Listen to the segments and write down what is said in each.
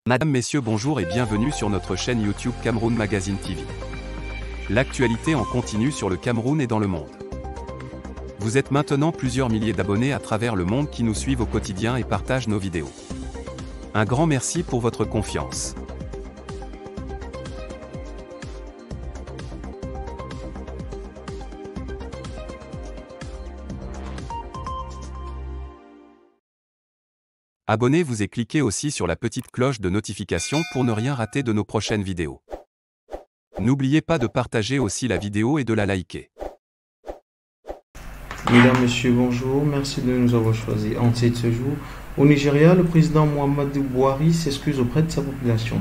Madame, Messieurs, bonjour et bienvenue sur notre chaîne YouTube Cameroun Magazine TV. L'actualité en continu sur le Cameroun et dans le monde. Vous êtes maintenant plusieurs milliers d'abonnés à travers le monde qui nous suivent au quotidien et partagent nos vidéos. Un grand merci pour votre confiance. Abonnez-vous et cliquez aussi sur la petite cloche de notification pour ne rien rater de nos prochaines vidéos. N'oubliez pas de partager aussi la vidéo et de la liker. Mesdames, Messieurs, bonjour. Merci de nous avoir choisis. En titre de ce jour, au Nigeria, le président Muhammadu Buhari s'excuse auprès de sa population.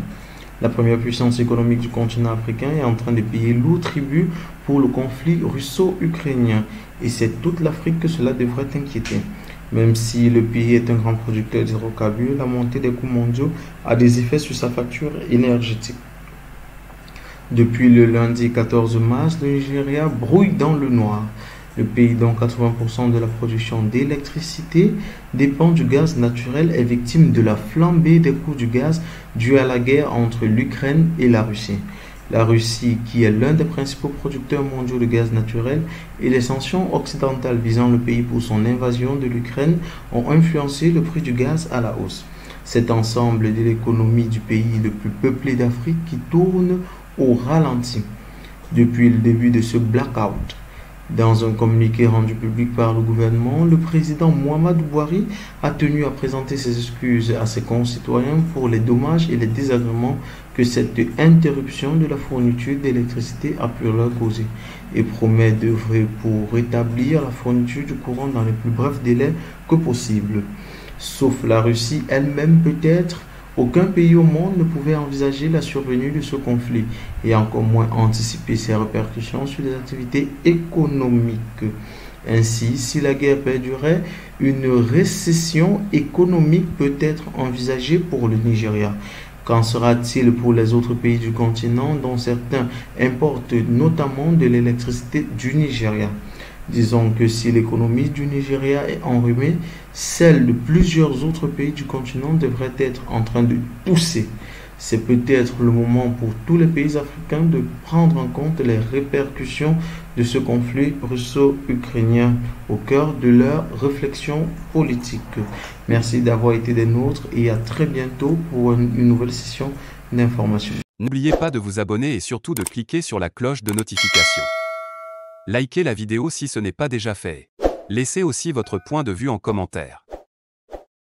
La première puissance économique du continent africain est en train de payer lourd tribut pour le conflit russo-ukrainien. Et c'est toute l'Afrique que cela devrait inquiéter. Même si le pays est un grand producteur d'hydrocarbures, la montée des coûts mondiaux a des effets sur sa facture énergétique. Depuis le lundi 14 mars, le Nigeria brouille dans le noir. Le pays dont 80% de la production d'électricité dépend du gaz naturel est victime de la flambée des coûts du gaz due à la guerre entre l'Ukraine et la Russie. La Russie, qui est l'un des principaux producteurs mondiaux de gaz naturel, et les sanctions occidentales visant le pays pour son invasion de l'Ukraine ont influencé le prix du gaz à la hausse. Cet ensemble de l'économie du pays le plus peuplé d'Afrique qui tourne au ralenti depuis le début de ce blackout. Dans un communiqué rendu public par le gouvernement, le président Muhammadu Buhari a tenu à présenter ses excuses à ses concitoyens pour les dommages et les désagréments que cette interruption de la fourniture d'électricité a pu leur causer et promet d'œuvrer pour rétablir la fourniture du courant dans les plus brefs délais que possible. Sauf la Russie elle-même peut-être, aucun pays au monde ne pouvait envisager la survenue de ce conflit et encore moins anticiper ses répercussions sur les activités économiques. Ainsi, si la guerre perdurait, une récession économique peut être envisagée pour le Nigeria. Qu'en sera-t-il pour les autres pays du continent dont certains importent notamment de l'électricité du Nigeria? Disons que si l'économie du Nigeria est enrhumée, celle de plusieurs autres pays du continent devrait être en train de tousser. C'est peut-être le moment pour tous les pays africains de prendre en compte les répercussions de ce conflit russo-ukrainien au cœur de leur réflexion politique. Merci d'avoir été des nôtres et à très bientôt pour une nouvelle session d'information. N'oubliez pas de vous abonner et surtout de cliquer sur la cloche de notification. Likez la vidéo si ce n'est pas déjà fait. Laissez aussi votre point de vue en commentaire.